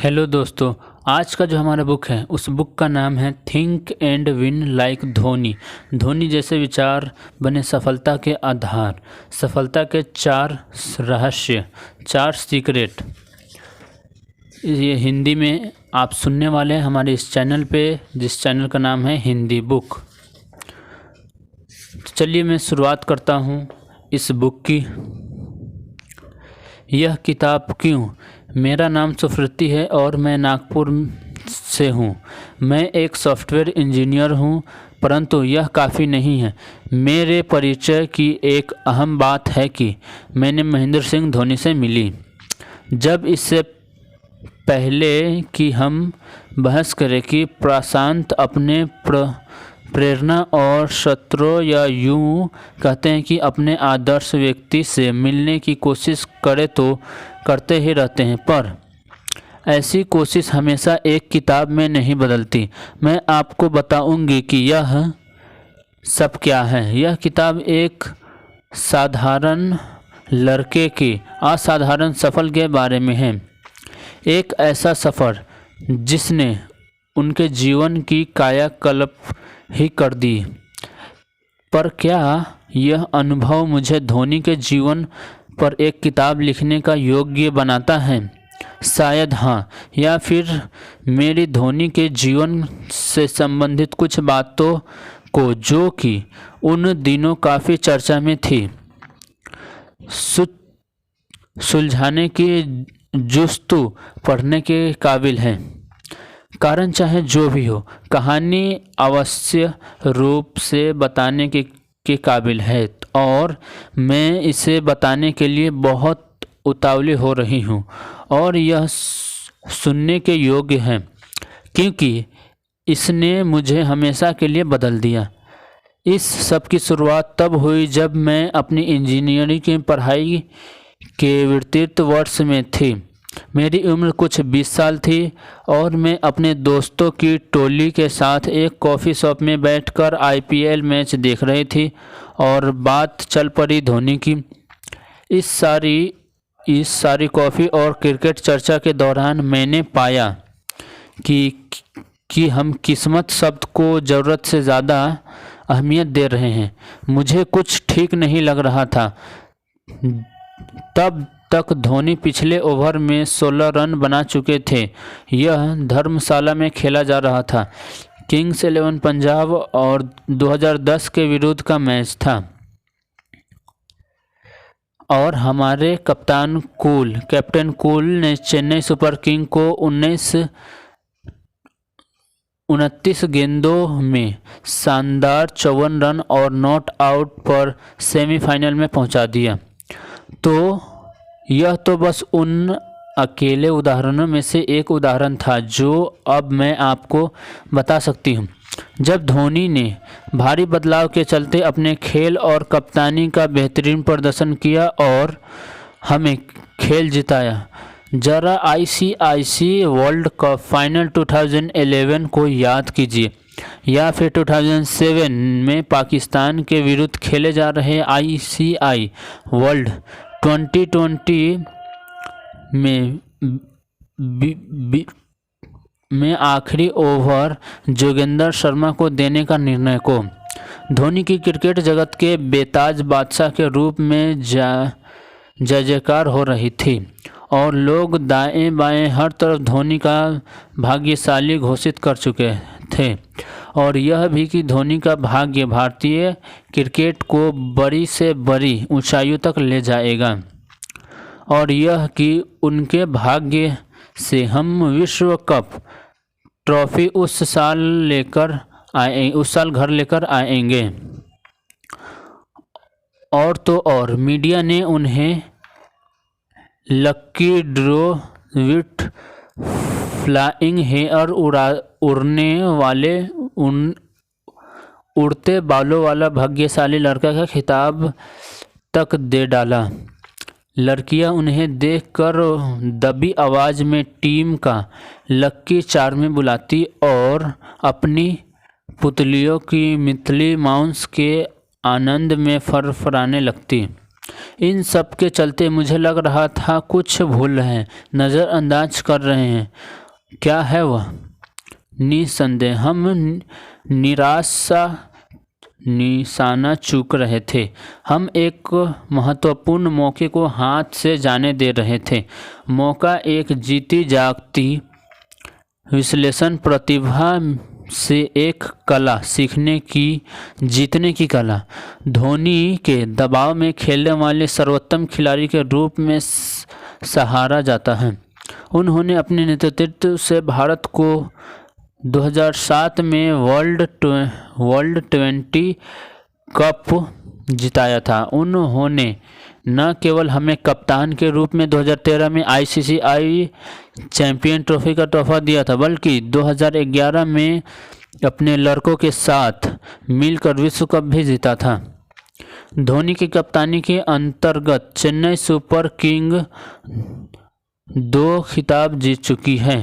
Hello दोस्तों। आज का जो हमारा बुक है उस बुक का नाम है think and win like Dhoni. Dhoni जैसे विचार बने सफलता के आधार, सफलता के 4 रहस्य, 4 सीक्रेट। ये हिंदी में आप सुनने वाले हैं हमारे इस चैनल पे, जिस चैनल का नाम है हिंदी बुक। चलिए मैं शुरुआत करता हूँ इस बुक की। यह किताब क्यों? मेरा नाम सुफृति है और मैं नागपुर से हूँ। मैं एक सॉफ्टवेयर इंजीनियर हूँ, परंतु यह काफ़ी नहीं है। मेरे परिचय की एक अहम बात है कि मैंने महेंद्र सिंह धोनी से मिली। जब इससे पहले कि हम बहस करें कि प्रशांत अपने प्रेरणा और शत्रुओं या यूँ कहते हैं कि अपने आदर्श व्यक्ति से मिलने की कोशिश करे तो करते ही रहते हैं, पर ऐसी कोशिश हमेशा एक किताब में नहीं बदलती। मैं आपको बताऊंगी कि यह सब क्या है। यह किताब एक साधारण लड़के की असाधारण सफर के बारे में है। एक ऐसा सफ़र जिसने उनके जीवन की कायाकल्प ही कर दी। पर क्या यह अनुभव मुझे धोनी के जीवन पर एक किताब लिखने का योग्य बनाता है? शायद हाँ, या फिर मेरी धोनी के जीवन से संबंधित कुछ बातों को, जो कि उन दिनों काफ़ी चर्चा में थी, सुलझाने की जुस्तु पढ़ने के काबिल है। कारण चाहे जो भी हो, कहानी अवश्य रूप से बताने के काबिल है और मैं इसे बताने के लिए बहुत उतावली हो रही हूँ और यह सुनने के योग्य है, क्योंकि इसने मुझे हमेशा के लिए बदल दिया। इस सब की शुरुआत तब हुई जब मैं अपनी इंजीनियरिंग की पढ़ाई के विस्तृत वर्ष में थी। मेरी उम्र कुछ 20 साल थी और मैं अपने दोस्तों की टोली के साथ एक कॉफ़ी शॉप में बैठकर आईपीएल मैच देख रही थी और बात चल पड़ी धोनी की। इस सारी कॉफ़ी और क्रिकेट चर्चा के दौरान मैंने पाया कि हम किस्मत शब्द को ज़रूरत से ज़्यादा अहमियत दे रहे हैं। मुझे कुछ ठीक नहीं लग रहा था। तब तक धोनी पिछले ओवर में 16 रन बना चुके थे। यह धर्मशाला में खेला जा रहा था। किंग्स 11 पंजाब और 2010 के विरुद्ध का मैच था और हमारे कैप्टन कूल ने चेन्नई सुपर किंग को 29 गेंदों में शानदार 54 रन और नॉट आउट पर सेमीफाइनल में पहुंचा दिया। तो यह तो बस उन अकेले उदाहरणों में से एक उदाहरण था जो अब मैं आपको बता सकती हूँ। जब धोनी ने भारी बदलाव के चलते अपने खेल और कप्तानी का बेहतरीन प्रदर्शन किया और हमें खेल जिताया। जरा आईसीआईसी वर्ल्ड कप फाइनल 2011 को याद कीजिए, या फिर 2007 में पाकिस्तान के विरुद्ध खेले जा रहे आईसीआई वर्ल्ड 2020 में आखिरी ओवर जोगिंदर शर्मा को देने का निर्णय को। धोनी की क्रिकेट जगत के बेताज बादशाह के रूप में जय जयकार हो रही थी और लोग दाएं बाएं हर तरफ धोनी का भाग्यशाली घोषित कर चुके थे। और यह भी कि धोनी का भाग्य भारतीय क्रिकेट को बड़ी से बड़ी ऊंचाइयों तक ले जाएगा और यह कि उनके भाग्य से हम विश्व कप ट्रॉफी उस साल घर लेकर आएंगे। और तो और मीडिया ने उन्हें lucky draw with flying hair उड़ते बालों वाला भाग्यशाली लड़का का खिताब तक दे डाला। लड़कियां उन्हें देखकर दबी आवाज़ में टीम का लकी चार में बुलाती और अपनी पुतलियों की मिथली माउस के आनंद में फरफराने लगती। इन सब के चलते मुझे लग रहा था कुछ भूल रहे हैं, नज़रअंदाज कर रहे हैं। क्या है वह? निसंदेह हम निशाना चूक रहे थे। हम एक महत्वपूर्ण मौके को हाथ से जाने दे रहे थे। मौका एक जीती जागती विश्लेषण प्रतिभा से एक कला सीखने की, जीतने की कला। धोनी के दबाव में खेलने वाले सर्वोत्तम खिलाड़ी के रूप में सहारा जाता है। उन्होंने अपने नेतृत्व से भारत को 2007 में वर्ल्ड 20 कप जिताया था। उन्होंने न केवल हमें कप्तान के रूप में 2013 में ICC चैंपियन ट्रॉफी का तोहफा दिया था, बल्कि 2011 में अपने लड़कों के साथ मिलकर विश्व कप भी जीता था। धोनी की कप्तानी के अंतर्गत चेन्नई सुपर किंग 2 खिताब जीत चुकी है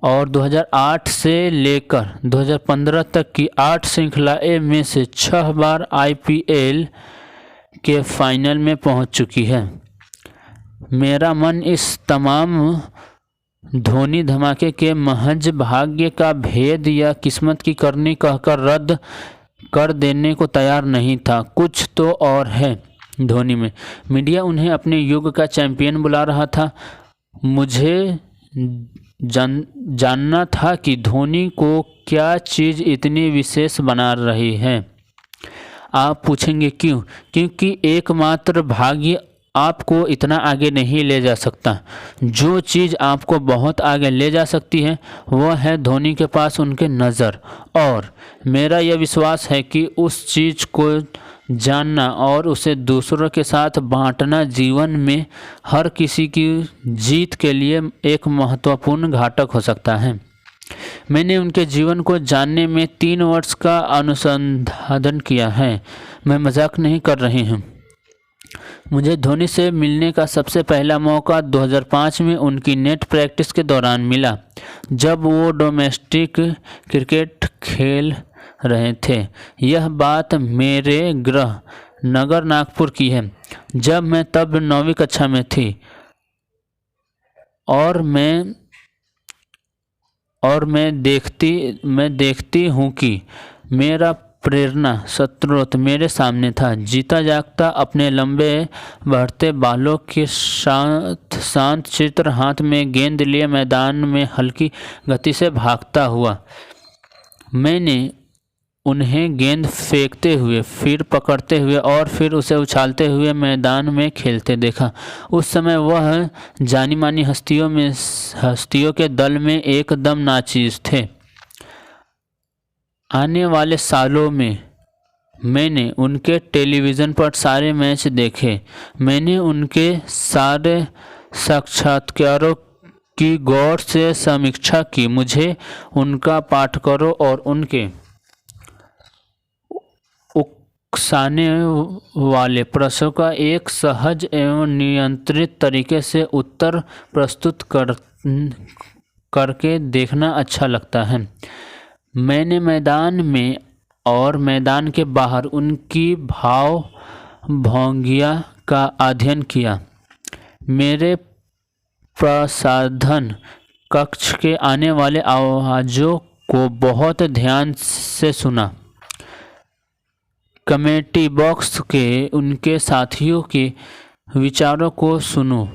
और 2008 से लेकर 2015 तक की 8 श्रृंखलाएं में से 6 बार IPL के फाइनल में पहुंच चुकी है। मेरा मन इस तमाम धोनी धमाके के महज भाग्य का भेद या किस्मत की करनी कहकर रद्द कर देने को तैयार नहीं था। कुछ तो और है धोनी में। मीडिया उन्हें अपने युग का चैंपियन बुला रहा था। मुझे जानना था कि धोनी को क्या चीज़ इतनी विशेष बना रही है। आप पूछेंगे क्यों? क्योंकि एकमात्र भाग्य आपको इतना आगे नहीं ले जा सकता। जो चीज़ आपको बहुत आगे ले जा सकती है वह है धोनी के पास उनके नज़र। और मेरा यह विश्वास है कि उस चीज़ को जानना और उसे दूसरों के साथ बांटना जीवन में हर किसी की जीत के लिए एक महत्वपूर्ण घटक हो सकता है। मैंने उनके जीवन को जानने में 3 वर्ष का अनुसंधान किया है। मैं मजाक नहीं कर रही हूँ। मुझे धोनी से मिलने का सबसे पहला मौका 2005 में उनकी नेट प्रैक्टिस के दौरान मिला, जब वो डोमेस्टिक क्रिकेट खेल रहे थे। यह बात मेरे गृह नगर नागपुर की है, जब मैं तब 9वीं कक्षा में थी और मैं देखती हूँ कि मेरा प्रेरणा स्रोत मेरे सामने था। जीता जागता अपने लंबे बढ़ते बालों के साथ शांत चित्र हाथ में गेंद लिए मैदान में हल्की गति से भागता हुआ मैंने उन्हें गेंद फेंकते हुए, फिर पकड़ते हुए और फिर उसे उछालते हुए मैदान में खेलते देखा। उस समय वह जानी मानी हस्तियों के दल में एकदम नाचीज थे। आने वाले सालों में मैंने उनके टेलीविज़न पर सारे मैच देखे। मैंने उनके सारे साक्षात्कारों की गौर से समीक्षा की। मुझे उनका पाठकों और उनके उकसाने वाले प्रश्नों का एक सहज एवं नियंत्रित तरीके से उत्तर प्रस्तुत करके देखना अच्छा लगता है। मैंने मैदान में और मैदान के बाहर उनकी भाव भंगिमा का अध्ययन किया। मेरे प्रसाधन कक्ष के आने वाले आवाज़ों को बहुत ध्यान से सुना। कमेटी बॉक्स के उनके साथियों के विचारों को सुनो।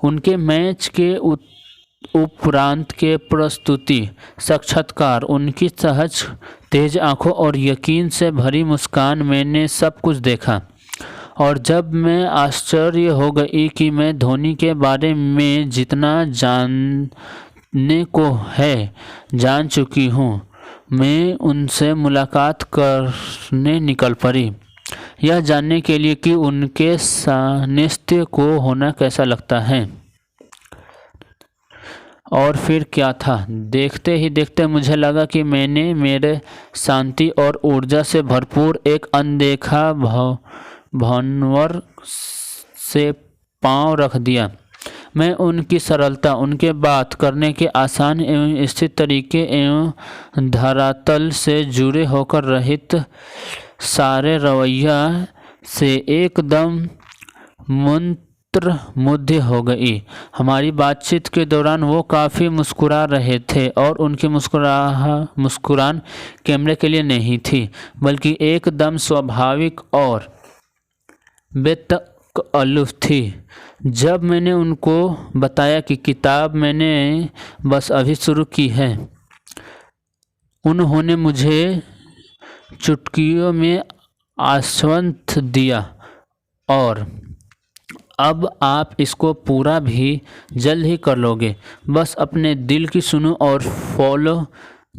उनके मैच के उपरांत के प्रस्तुति साक्षात्कार, उनकी सहज तेज आंखों और यकीन से भरी मुस्कान, मैंने सब कुछ देखा। और जब मैं आश्चर्य हो गई कि मैं धोनी के बारे में जितना जानने को है जान चुकी हूँ, मैं उनसे मुलाकात करने निकल पड़ी, यह जानने के लिए कि उनके सानिध्य को होना कैसा लगता है। और फिर क्या था, देखते ही देखते मुझे लगा कि मैंने मेरे शांति और ऊर्जा से भरपूर एक अनदेखा भानवर से पांव रख दिया। मैं उनकी सरलता, उनके बात करने के आसान एवं स्थिर तरीके एवं धरातल से जुड़े होकर रहित सारे रवैया से एकदम मंत्रमुग्ध हो गई। हमारी बातचीत के दौरान वो काफ़ी मुस्कुरा रहे थे और उनकी मुस्कुराहट कैमरे के लिए नहीं थी, बल्कि एकदम स्वाभाविक और बेतकल्लुफ़ थी। जब मैंने उनको बताया कि किताब मैंने बस अभी शुरू की है, उन्होंने मुझे चुटकियों में आश्वस्त दिया और अब आप इसको पूरा भी जल्द ही कर लोगे। बस अपने दिल की सुनो और फॉलो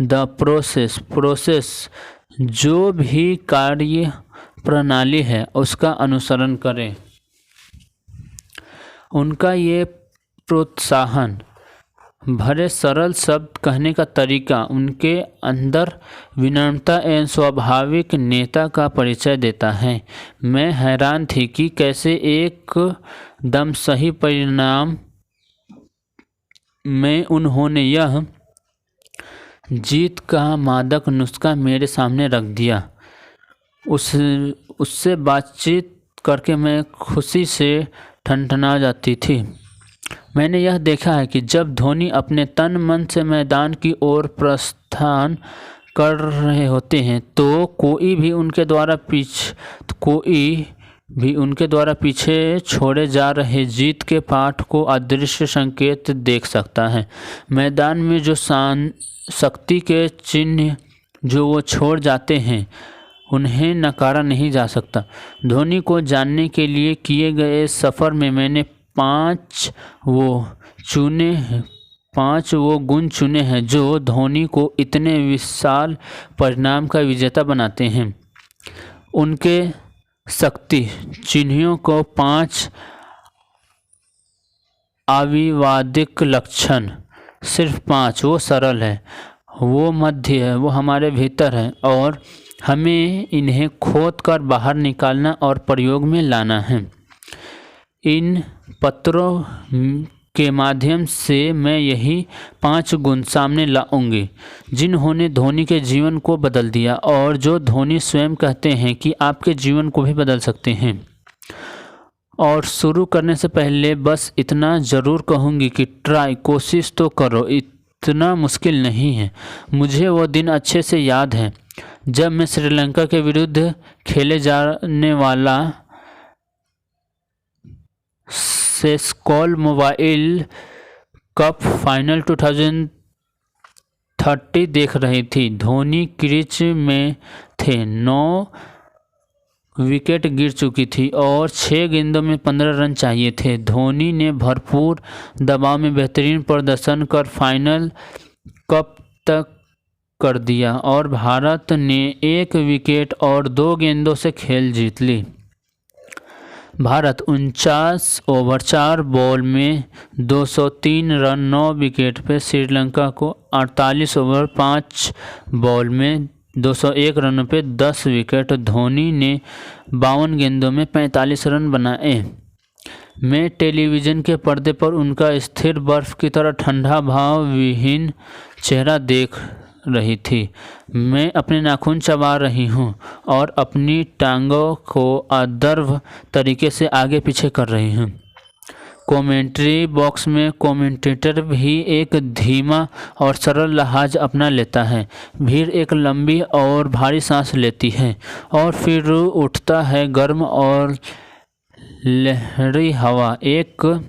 द प्रोसेस जो भी कार्य प्रणाली है उसका अनुसरण करें। उनका ये प्रोत्साहन भरे सरल शब्द कहने का तरीका उनके अंदर विनम्रता एवं स्वाभाविक नेता का परिचय देता है। मैं हैरान थी कि कैसे एकदम सही परिणाम में उन्होंने यह जीत का मादक नुस्खा मेरे सामने रख दिया। उससे बातचीत करके मैं खुशी से ठनठना जाती थी। मैंने यह देखा है कि जब धोनी अपने तन मन से मैदान की ओर प्रस्थान कर रहे होते हैं तो कोई भी उनके द्वारा पीछे छोड़े जा रहे जीत के पाठ को अदृश्य संकेत देख सकता है। मैदान में जो शक्ति के चिन्ह जो वो छोड़ जाते हैं उन्हें नकारा नहीं जा सकता। धोनी को जानने के लिए किए गए सफ़र में मैंने पांच वो गुण चुने हैं जो धोनी को इतने विशाल परिणाम का विजेता बनाते हैं। उनके शक्ति चिन्हों को 5 अविवादित लक्षण, सिर्फ 5। वो सरल है, वो मध्य है, वो हमारे भीतर है और हमें इन्हें खोद कर बाहर निकालना और प्रयोग में लाना है। इन पत्रों के माध्यम से मैं यही 5 गुण सामने लाऊंगी जिन्होंने धोनी के जीवन को बदल दिया और जो धोनी स्वयं कहते हैं कि आपके जीवन को भी बदल सकते हैं। और शुरू करने से पहले बस इतना ज़रूर कहूँगी कि कोशिश तो करो, इतना मुश्किल नहीं है। मुझे वो दिन अच्छे से याद है जब मैं श्रीलंका के विरुद्ध खेले जाने वाला सेस्कॉल मोबाइल कप फाइनल 2030 देख रही थी। धोनी क्रीज में थे, 9 विकेट गिर चुकी थी और 6 गेंदों में 15 रन चाहिए थे। धोनी ने भरपूर दबाव में बेहतरीन प्रदर्शन कर फाइनल कप तक कर दिया और भारत ने 1 विकेट और 2 गेंदों से खेल जीत ली। भारत 49 ओवर 4 बॉल में 203 रन 9 विकेट पर श्रीलंका को 48 ओवर 5 बॉल में 201 रनों पे 10 विकेट। धोनी ने 52 गेंदों में 45 रन बनाए। मैं टेलीविज़न के पर्दे पर उनका स्थिर बर्फ की तरह ठंडा भाव विहीन चेहरा देख रही थी। मैं अपने नाखून चबा रही हूँ और अपनी टांगों को अदर्भ तरीके से आगे पीछे कर रही हूँ। कमेंट्री बॉक्स में कमेंटेटर भी एक धीमा और सरल लहाज अपना लेता है। भीड़ एक लंबी और भारी सांस लेती है और फिर उठता है गर्म और लहरी हवा, एक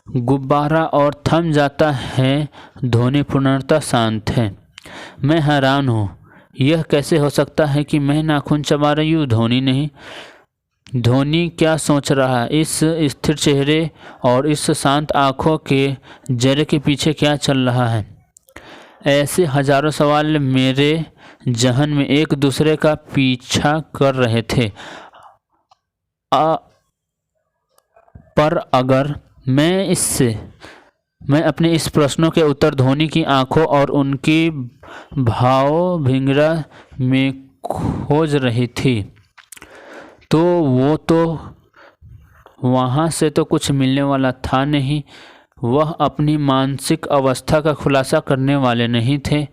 गुब्बारा और थम जाता है। धोनी पूर्णतः शांत है। मैं हैरान हूँ, यह कैसे हो सकता है कि मैं नाखून चबा रही हूँ, धोनी नहीं। धोनी क्या सोच रहा है? इस स्थिर चेहरे और इस शांत आँखों के जरे के पीछे क्या चल रहा है? ऐसे हजारों सवाल मेरे जहन में एक दूसरे का पीछा कर रहे थे। पर अगर मैं अपने इस प्रश्नों के उत्तर धोनी की आंखों और उनकी भावभंगिमा में खोज रही थी तो वो तो वहाँ से तो कुछ मिलने वाला था नहीं। वह अपनी मानसिक अवस्था का खुलासा करने वाले नहीं थे।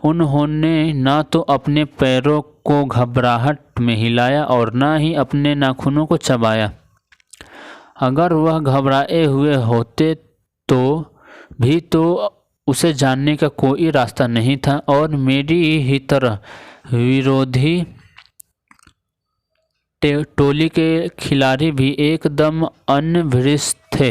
उन्होंने ना तो अपने पैरों को घबराहट में हिलाया और न ही अपने नाखूनों को चबाया। अगर वह घबराए हुए होते तो उसे जानने का कोई रास्ता नहीं था और मेरी ही तरह विरोधी टोली के खिलाड़ी भी एकदम अनभिष्ट थे।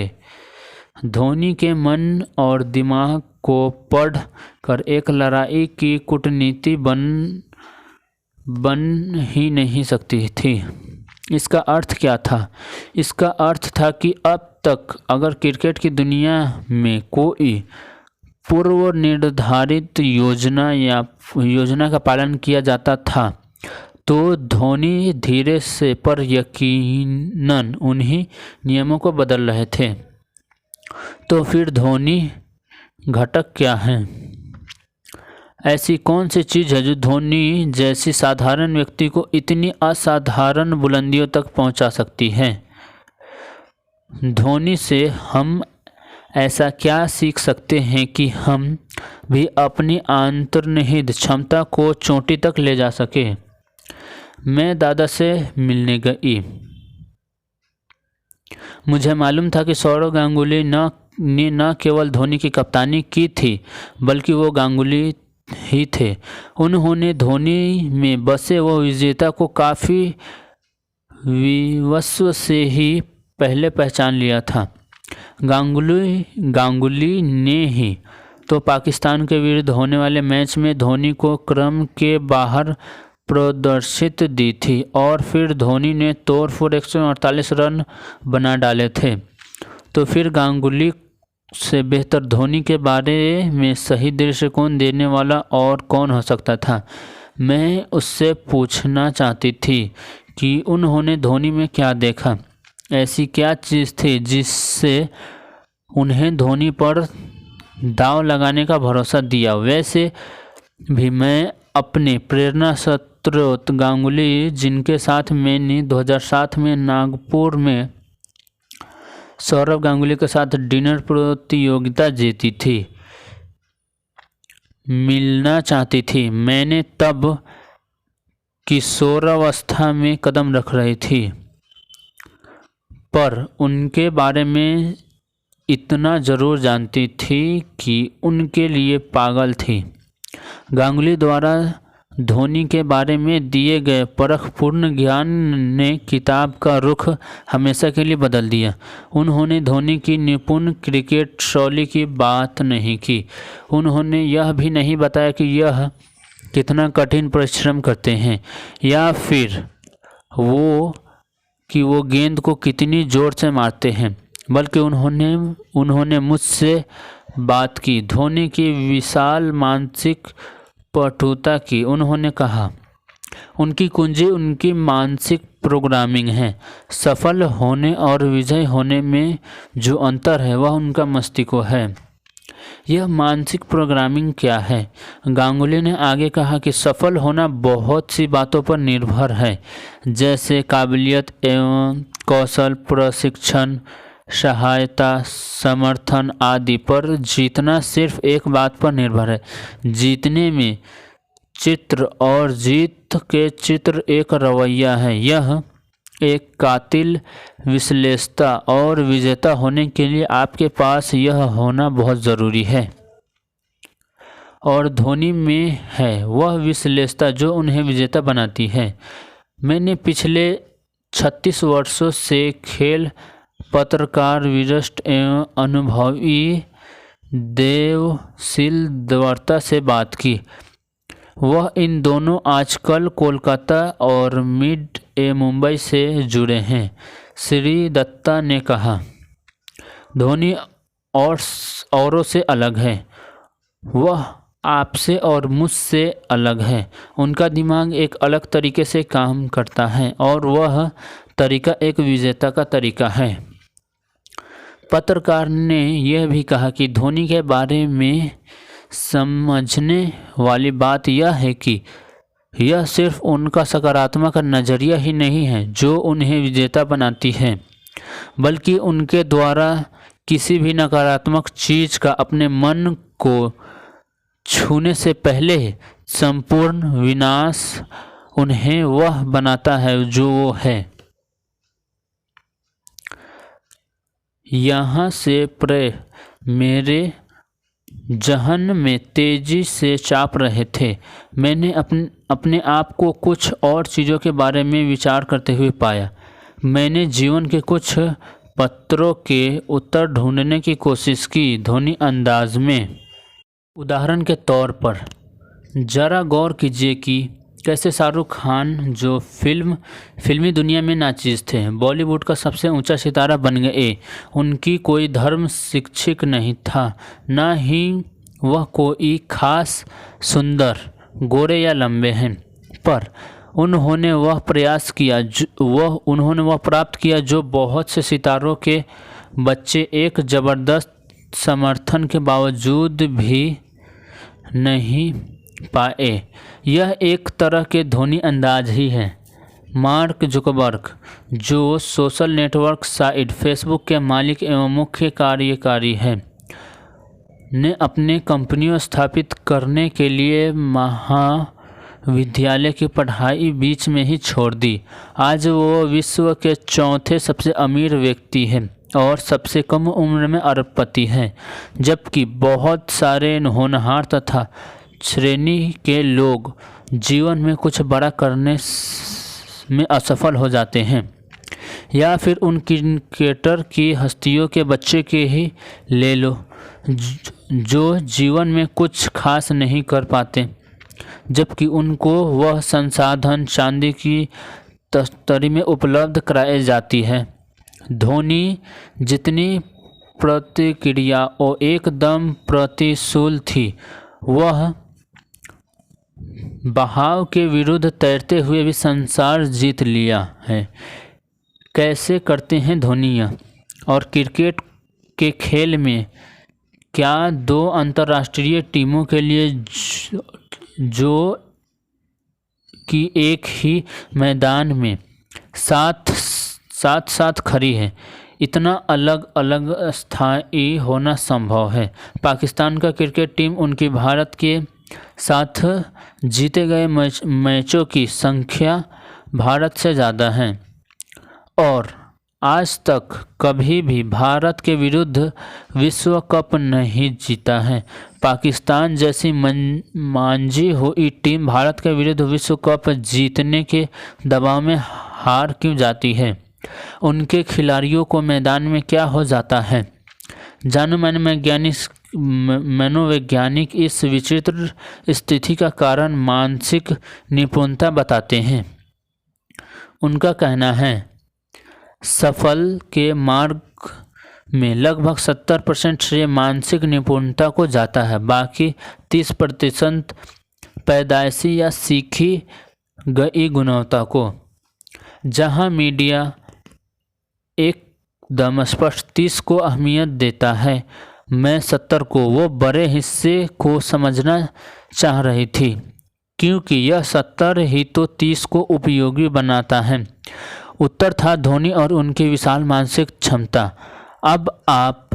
धोनी के मन और दिमाग को पढ़ कर एक लड़ाई की कूटनीति बन ही नहीं सकती थी। इसका अर्थ क्या था? इसका अर्थ था कि अब तक अगर क्रिकेट की दुनिया में कोई पूर्व निर्धारित योजना का पालन किया जाता था तो धोनी धीरे से पर यकीनन उन्हीं नियमों को बदल रहे थे। तो फिर धोनी घटक क्या है? ऐसी कौन सी चीज़ है जो धोनी जैसी साधारण व्यक्ति को इतनी असाधारण बुलंदियों तक पहुंचा सकती है? धोनी से हम ऐसा क्या सीख सकते हैं कि हम भी अपनी अंतर्निहित क्षमता को चोटी तक ले जा सके? मैं दादा से मिलने गई। मुझे मालूम था कि सौरव गांगुली ने न केवल धोनी की कप्तानी की थी बल्कि वो गांगुली ही थे। उन्होंने धोनी में बसे वो विजेता को काफ़ी विवस्व से ही पहले पहचान लिया था। गांगुली ने ही तो पाकिस्तान के विरुद्ध होने वाले मैच में धोनी को क्रम के बाहर प्रदर्शित दी थी और फिर धोनी ने तोड़फोड़ 148 रन बना डाले थे। तो फिर गांगुली से बेहतर धोनी के बारे में सही दृष्टिकोण देने वाला और कौन हो सकता था? मैं उससे पूछना चाहती थी कि उन्होंने धोनी में क्या देखा, ऐसी क्या चीज़ थी जिससे उन्हें धोनी पर दांव लगाने का भरोसा दिया। वैसे भी मैं अपने प्रेरणा स्रोत गांगुली, जिनके साथ मैंने 2007 में नागपुर में सौरव गांगुली के साथ डिनर प्रतियोगिता जीती थी, मिलना चाहती थी। मैंने तब किशोरावस्था में कदम रख रही थी, पर उनके बारे में इतना ज़रूर जानती थी कि उनके लिए पागल थी। गांगुली द्वारा धोनी के बारे में दिए गए परखपूर्ण ज्ञान ने किताब का रुख हमेशा के लिए बदल दिया। उन्होंने धोनी की निपुण क्रिकेट शैली की बात नहीं की। उन्होंने यह भी नहीं बताया कि यह कितना कठिन परिश्रम करते हैं या फिर वो गेंद को कितनी ज़ोर से मारते हैं, बल्कि उन्होंने मुझसे बात की धोनी की विशाल मानसिक पटुता की। उन्होंने कहा उनकी कुंजी उनकी मानसिक प्रोग्रामिंग है। सफल होने और विजय होने में जो अंतर है वह उनका मस्तिष्क है। यह मानसिक प्रोग्रामिंग क्या है? गांगुली ने आगे कहा कि सफल होना बहुत सी बातों पर निर्भर है, जैसे काबिलियत एवं कौशल, प्रशिक्षण, सहायता, समर्थन आदि पर। जीतना सिर्फ एक बात पर निर्भर है, जीतने में चित्र, और जीत के चित्र एक रवैया है। यह एक कातिल विश्लेषता और विजेता होने के लिए आपके पास यह होना बहुत ज़रूरी है। और धोनी में है वह विश्लेषता जो उन्हें विजेता बनाती है। मैंने पिछले 36 वर्षों से खेल पत्रकार विशिष्ट एवं अनुभवी देवशील द्वारता से बात की। वह इन दोनों आजकल कोलकाता और मिड ए मुंबई से जुड़े हैं। श्री दत्ता ने कहा, धोनी औरों से अलग है। वह आपसे और मुझसे अलग है। उनका दिमाग एक अलग तरीके से काम करता है और वह तरीका एक विजेता का तरीका है। पत्रकार ने यह भी कहा कि धोनी के बारे में समझने वाली बात यह है कि यह सिर्फ उनका सकारात्मक नज़रिया ही नहीं है जो उन्हें विजेता बनाती है, बल्कि उनके द्वारा किसी भी नकारात्मक चीज़ का अपने मन को छूने से पहले संपूर्ण विनाश उन्हें वह बनाता है जो वो है। यहाँ से प्रे मेरे जहन में तेजी से चाप रहे थे। मैंने अपने आप को कुछ और चीज़ों के बारे में विचार करते हुए पाया। मैंने जीवन के कुछ पत्रों के उत्तर ढूंढने की कोशिश की ध्वनि अंदाज में। उदाहरण के तौर पर ज़रा गौर कीजिए कि कैसे शाहरुख खान, जो फिल्मी दुनिया में नाचीज़ थे, बॉलीवुड का सबसे ऊंचा सितारा बन गए। उनकी कोई धर्म शिक्षक नहीं था, न ही वह कोई खास सुंदर, गोरे या लंबे हैं, पर उन्होंने वह प्राप्त किया जो बहुत से सितारों के बच्चे एक ज़बरदस्त समर्थन के बावजूद भी नहीं पाए। यह एक तरह के ध्वनि अंदाज ही है। मार्क जुकरबर्ग, जो सोशल नेटवर्क साइट फेसबुक के मालिक एवं मुख्य कार्यकारी हैं, ने अपने कंपनियों स्थापित करने के लिए महाविद्यालय की पढ़ाई बीच में ही छोड़ दी। आज वो विश्व के चौथे सबसे अमीर व्यक्ति हैं और सबसे कम उम्र में अरबपति हैं, जबकि बहुत सारे होनहार तथा श्रेणी के लोग जीवन में कुछ बड़ा करने में असफल हो जाते हैं। या फिर उन क्रिकेटर की हस्तियों के बच्चे के ही ले लो, जो जीवन में कुछ खास नहीं कर पाते, जबकि उनको वह संसाधन चांदी की तस्तरी में उपलब्ध कराई जाती है। ध्वनि जितनी प्रतिक्रिया और एकदम प्रतिकूल थी, वह बहाव के विरुद्ध तैरते हुए भी संसार जीत लिया है। कैसे करते हैं ध्वनियाँ? और क्रिकेट के खेल में क्या दो अंतर्राष्ट्रीय टीमों के लिए जो कि एक ही मैदान में साथ खड़ी है, इतना अलग अलग स्थायी होना संभव है? पाकिस्तान का क्रिकेट टीम उनकी भारत के साथ जीते गए मैचों की संख्या भारत से ज़्यादा है और आज तक कभी भी भारत के विरुद्ध विश्व कप नहीं जीता है। पाकिस्तान जैसी मांझी हुई टीम भारत के विरुद्ध विश्व कप जीतने के दबाव में हार क्यों जाती है? उनके खिलाड़ियों को मैदान में क्या हो जाता है? जानो माने मनोवैज्ञानिक इस विचित्र स्थिति का कारण मानसिक निपुणता बताते हैं। उनका कहना है, सफल के मार्ग में लगभग 70% श्रेय मानसिक निपुणता को जाता है, बाकी 30% पैदाइशी या सीखी गई गुणवत्ता को। जहां मीडिया एकदम स्पष्ट 30 को अहमियत देता है, मैं 70 को, वो बड़े हिस्से को समझना चाह रही थी, क्योंकि यह 70 ही तो 30 को उपयोगी बनाता है। उत्तर था धोनी और उनकी विशाल मानसिक क्षमता। अब आप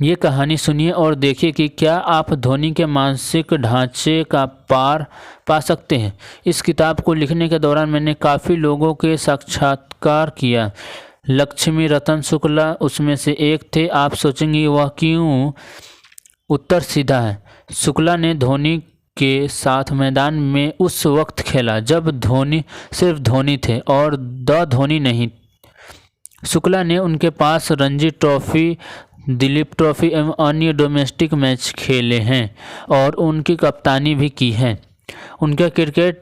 ये कहानी सुनिए और देखिए कि क्या आप धोनी के मानसिक ढांचे का पार पा सकते हैं। इस किताब को लिखने के दौरान मैंने काफ़ी लोगों के साक्षात्कार किया। लक्ष्मी रतन शुक्ला उसमें से एक थे। आप सोचेंगे वह क्यों? उत्तर सीधा है। शुक्ला ने धोनी के साथ मैदान में उस वक्त खेला जब धोनी सिर्फ धोनी थे और द धोनी नहीं। शुक्ला ने उनके पास रणजी ट्रॉफी, दिलीप ट्रॉफी एवं अन्य डोमेस्टिक मैच खेले हैं और उनकी कप्तानी भी की है। उनका क्रिकेट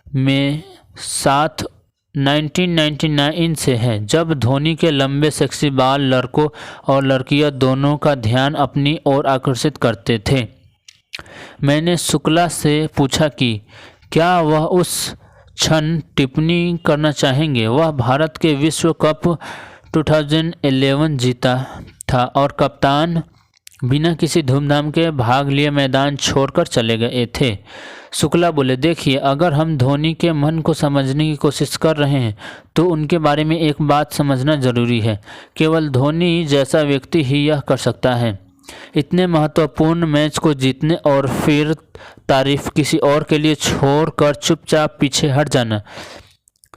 में साथ 1999 से है, जब धोनी के लंबे सेक्सी बाल लड़कों और लड़कियां दोनों का ध्यान अपनी ओर आकर्षित करते थे। मैंने शुक्ला से पूछा कि क्या वह उस क्षण टिप्पणी करना चाहेंगे। वह भारत के विश्व कप 2011 जीता था और कप्तान बिना किसी धूमधाम के भाग लिए मैदान छोड़कर चले गए थे। शुक्ला बोले, देखिए, अगर हम धोनी के मन को समझने की कोशिश कर रहे हैं तो उनके बारे में एक बात समझना जरूरी है। केवल धोनी जैसा व्यक्ति ही यह कर सकता है। इतने महत्वपूर्ण मैच को जीतने और फिर तारीफ किसी और के लिए छोड़कर चुपचाप पीछे हट जाना।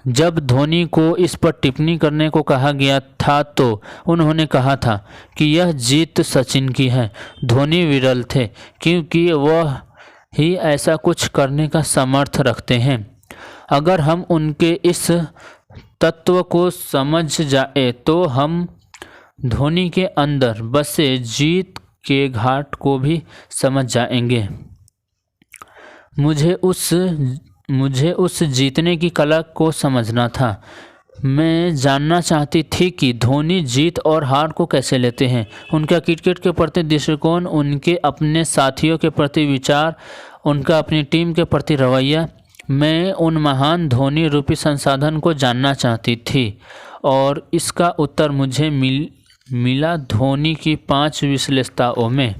जब धोनी को इस पर टिप्पणी करने को कहा गया था तो उन्होंने कहा था कि यह जीत सचिन की है। धोनी विरल थे क्योंकि वह ही ऐसा कुछ करने का सामर्थ्य रखते हैं। अगर हम उनके इस तत्व को समझ जाए तो हम धोनी के अंदर बसे जीत के घाट को भी समझ जाएंगे। मुझे उस जीतने की कला को समझना था। मैं जानना चाहती थी कि धोनी जीत और हार को कैसे लेते हैं। उनका क्रिकेट के प्रति दृष्टिकोण, उनके अपने साथियों के प्रति विचार, उनका अपनी टीम के प्रति रवैया। मैं उन महान धोनी रूपी संसाधन को जानना चाहती थी और इसका उत्तर मुझे मिला धोनी की 5 विशेषताओं में।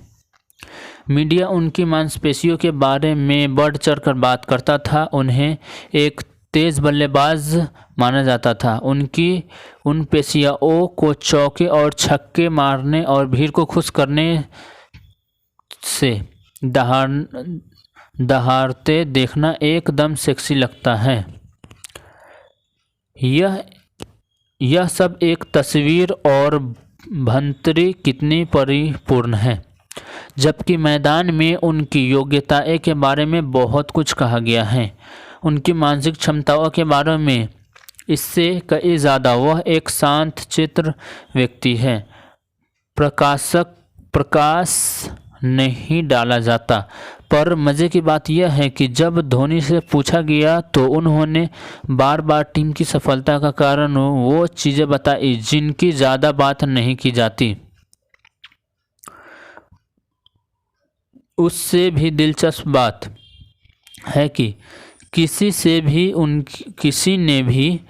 मीडिया उनकी मांसपेशियों के बारे में बढ़ चढ़कर बात करता था। उन्हें एक तेज बल्लेबाज माना जाता था। उनकी उन पेशियों को चौके और छक्के मारने और भीड़ को खुश करने से दहाड़ते देखना एकदम सेक्सी लगता है। यह सब एक तस्वीर और भंतरी कितनी परिपूर्ण है, जबकि मैदान में उनकी योग्यताएं के बारे में बहुत कुछ कहा गया है। उनकी मानसिक क्षमताओं के बारे में इससे कई ज़्यादा। वह एक शांत चित्र व्यक्ति है। प्रकाश नहीं डाला जाता। पर मज़े की बात यह है कि जब धोनी से पूछा गया तो उन्होंने बार बार टीम की सफलता का कारण वो चीज़ें बताई जिनकी ज़्यादा बात नहीं की जाती। उससे भी दिलचस्प बात है कि किसी ने भी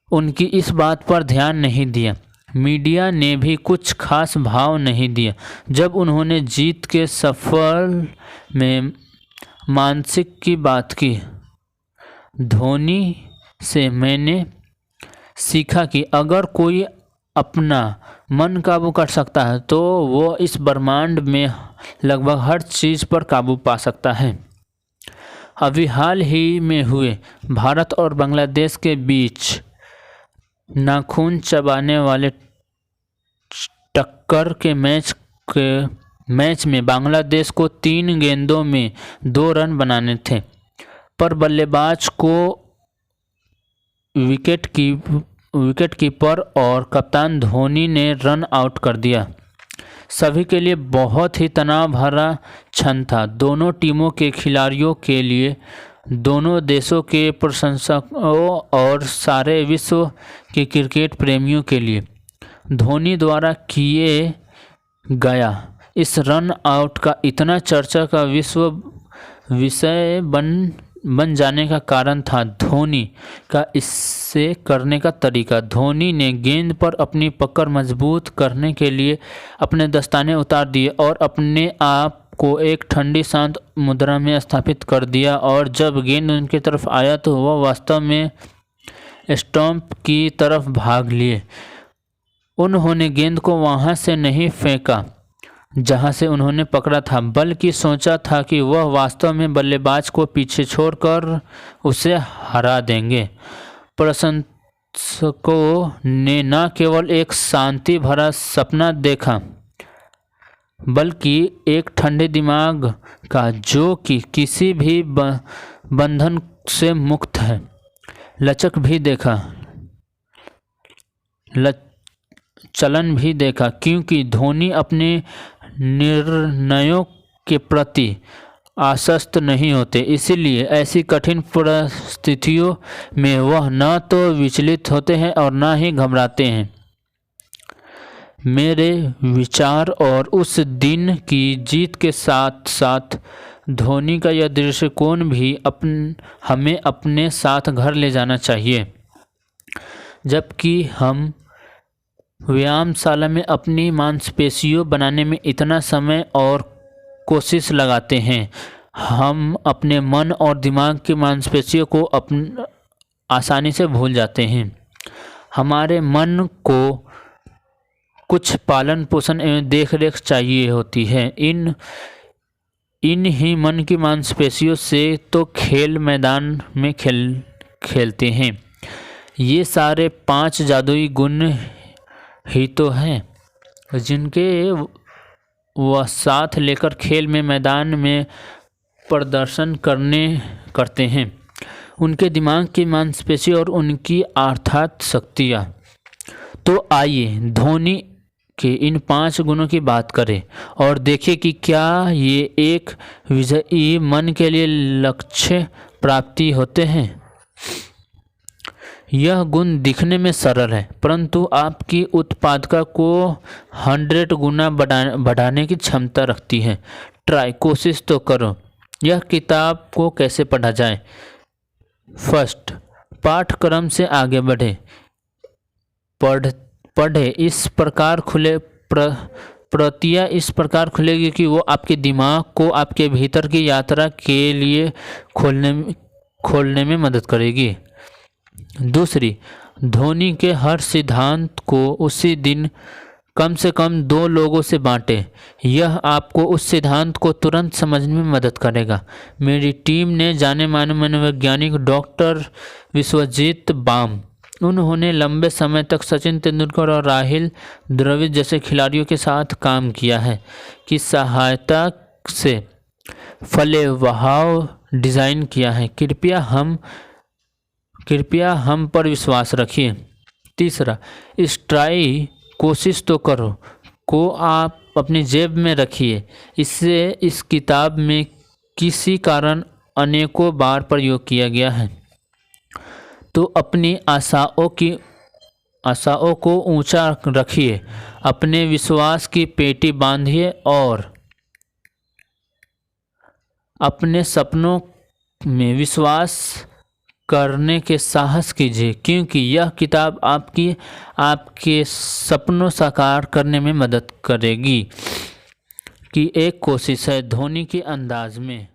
उनकी इस बात पर ध्यान नहीं दिया। मीडिया ने भी कुछ खास भाव नहीं दिया जब उन्होंने जीत के सफल में मानसिक की बात की। धोनी से मैंने सीखा कि अगर कोई अपना मन काबू कर सकता है तो वो इस ब्रह्मांड में लगभग हर चीज़ पर काबू पा सकता है। अभी हाल ही में हुए भारत और बांग्लादेश के बीच नाखून चबाने वाले टक्कर के मैच में बांग्लादेश को 3 गेंदों में 2 रन बनाने थे, पर बल्लेबाज को विकेटकीपर और कप्तान धोनी ने रन आउट कर दिया। सभी के लिए बहुत ही तनाव भरा क्षण था। दोनों टीमों के खिलाड़ियों के लिए, दोनों देशों के प्रशंसकों और सारे विश्व के क्रिकेट प्रेमियों के लिए। धोनी द्वारा किए गया इस रन आउट का इतना चर्चा का विषय बन जाने का कारण था धोनी का इसे करने का तरीका। धोनी ने गेंद पर अपनी पकड़ मजबूत करने के लिए अपने दस्ताने उतार दिए और अपने आप को एक ठंडी शांत मुद्रा में स्थापित कर दिया, और जब गेंद उनकी तरफ आया तो वह वास्तव में स्टंप की तरफ भाग लिए। उन्होंने गेंद को वहां से नहीं फेंका जहां से उन्होंने पकड़ा था, बल्कि सोचा था कि वह वास्तव में बल्लेबाज को पीछे छोड़कर उसे हरा देंगे। प्रशंसकों ने न केवल एक शांति भरा सपना देखा बल्कि एक ठंडे दिमाग का जो कि किसी भी बंधन से मुक्त है लचक भी देखा, चलन भी देखा, क्योंकि धोनी अपने निर्णयों के प्रति आश्वस्त नहीं होते। इसीलिए ऐसी कठिन परिस्थितियों में वह न तो विचलित होते हैं और न ही घबराते हैं। मेरे विचार और उस दिन की जीत के साथ साथ धोनी का यह दृष्टिकोण भी हमें अपने साथ घर ले जाना चाहिए। जबकि हम व्यायामशाला में अपनी मांसपेशियों बनाने में इतना समय और कोशिश लगाते हैं, हम अपने मन और दिमाग की मांसपेशियों को आसानी से भूल जाते हैं। हमारे मन को कुछ पालन पोषण एवं देखरेख चाहिए होती है। इन ही मन की मांसपेशियों से तो खेल मैदान में खेलते हैं। ये सारे 5 जादुई गुण ही तो हैं जिनके वह साथ लेकर खेल में मैदान में प्रदर्शन करते हैं। उनके दिमाग की मांसपेशी और उनकी अर्थात शक्तियाँ। तो आइए धोनी के इन 5 गुणों की बात करें और देखें कि क्या ये एक विजयी मन के लिए लक्ष्य प्राप्ति होते हैं। यह गुण दिखने में सरल है परंतु आपकी उत्पादकता को 100 गुना बढ़ाने की क्षमता रखती है। कोशिश तो करो। यह किताब को कैसे पढ़ा जाए। फर्स्ट, पाठ्यक्रम से आगे बढ़े। पढ़े इस प्रकार प्रतियाँ इस प्रकार खुलेगी कि वो आपके दिमाग को आपके भीतर की यात्रा के लिए खोलने में मदद करेगी। दूसरी, धोनी के हर सिद्धांत को उसी दिन कम से कम 2 लोगों से बांटें। यह आपको उस सिद्धांत को तुरंत समझने में मदद करेगा। मेरी टीम ने जाने माने मनोवैज्ञानिक डॉक्टर विश्वजीत बाम, उन्होंने लंबे समय तक सचिन तेंदुलकर और राहुल द्रविड़ जैसे खिलाड़ियों के साथ काम किया है की सहायता से फलेवाव डिज़ाइन किया है। कृपया हम पर विश्वास रखिए। तीसरा, कोशिश तो करो को आप अपनी जेब में रखिए। इससे इस किताब में किसी कारण अनेकों बार प्रयोग किया गया है। तो अपनी आशाओं को ऊंचा रखिए, अपने विश्वास की पेटी बांधिए और अपने सपनों में विश्वास करने के साहस कीजिए, क्योंकि यह किताब आपके सपनों साकार करने में मदद करेगी। कि एक कोशिश है धोनी के अंदाज में।